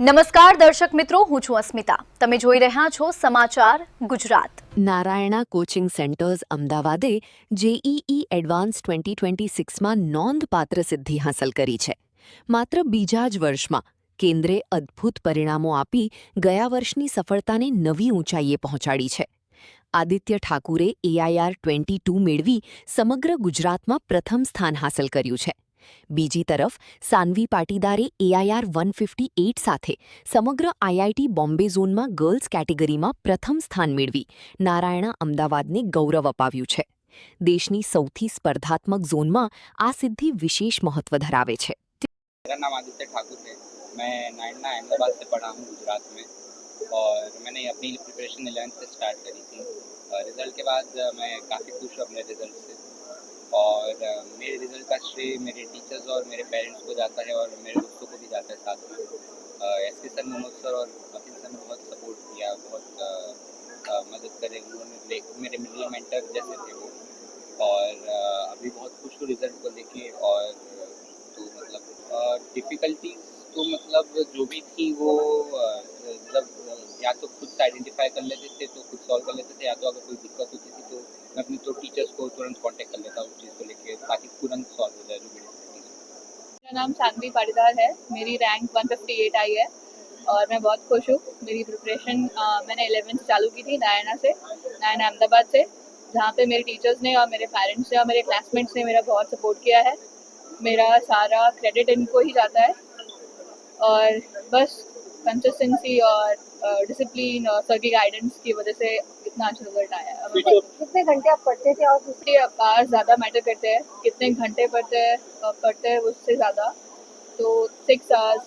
નમસ્કાર દર્શક મિત્રો, હું છું અસ્મિતા. તમે જોઈ રહ્યા છો સમાચાર ગુજરાત. નારાયણા કોચિંગ સેન્ટર્સ અમદાવાદે જેઈઈ એડવાન્સ 2026માં નોંધપાત્ર સિદ્ધિ હાંસલ કરી છે. માત્ર બીજા જ વર્ષમાં કેન્દ્રે અદ્ભુત પરિણામો આપી ગયા વર્ષની સફળતાને નવી ઊંચાઈએ પહોંચાડી છે. આદિત્ય ઠાકુરે એઆઈઆર 22 મેળવી સમગ્ર ગુજરાતમાં પ્રથમ સ્થાન હાંસલ કર્યું છે. બીજી તરફ સાનવી પાટીદારે એઆઈઆર 158 સાથે સમગ્ર આઈઆઈટી બોમ્બે ઝોનમાં ગર્લ્સ કેટેગરીમાં પ્રથમ સ્થાન મેળવી નારાયણા અમદાવાદને ગૌરવ અપાવ્યું છે. દેશની સૌથી સ્પર્ધાત્મક ઝોનમાં આ સિદ્ધિ વિશેષ મહત્વ ધરાવે છે. मेरा नाम आदित्य ठाकुर है. मैं नारायणा अहमदाबाद से पढ़ा हूँ गुजरात में और मैंने अपनी प्रिपरेशन 11th से स्टार्ट करी थी. रिज़ल्ट के बाद मैं काफ़ी खुश हूँ अपने रिज़ल्ट से और मेरे रिज़ल्ट का श्रेय मेरे टीचर्स और मेरे पेरेंट्स को जाता है और मेरे दोस्तों को भी जाता है साथ में. एस के सर, मोहम्मद सर और अफिल सर ने बहुत सपोर्ट किया, बहुत मदद करे. उन्होंने मेरे मिडिल मेंटर जैसे थे वो. और अभी बहुत खुश हूँ रिज़ल्ट को लेके. और तो मतलब डिफ़िकल्टीज तो मतलब जो भी थी वो मतलब या तो खुद से आइडेंटिफाई कर लेते थे तो खुद सॉल्व कर लेते थे, या तो अगर कोई दिक्कत होती थी तो मैं अपने तो टीचर्स को तुरंत कांटेक्ट कर लेता उस चीज़ को लेके, ताकि तुरंत सॉल्व हो जाए जो भी डिफ़िकल्टीज. मेरा नाम सानवी पाटीदार है. मेरी रैंक 158 आई है और मैं बहुत खुश हूँ. मेरी प्रिपरेशन मैंने 11th चालू की थी नारायणा अहमदाबाद से, जहाँ पे मेरे टीचर्स ने और मेरे पेरेंट्स ने और मेरे क्लासमेट्स ने मेरा बहुत सपोर्ट किया है. मेरा सारा क्रेडिट इनको ही जाता है और बस कंसिस्टेंसी और डिसिप्लिन और सर की गाइडेंस की वजह से इतना अच्छा रिजल्ट आया है. कितने घंटे आप पढ़ते थे और कितने आवर्स ज़्यादा मैटर करते हैं, कितने घंटे पढ़ते हैं उससे ज़्यादा. तो 6 hours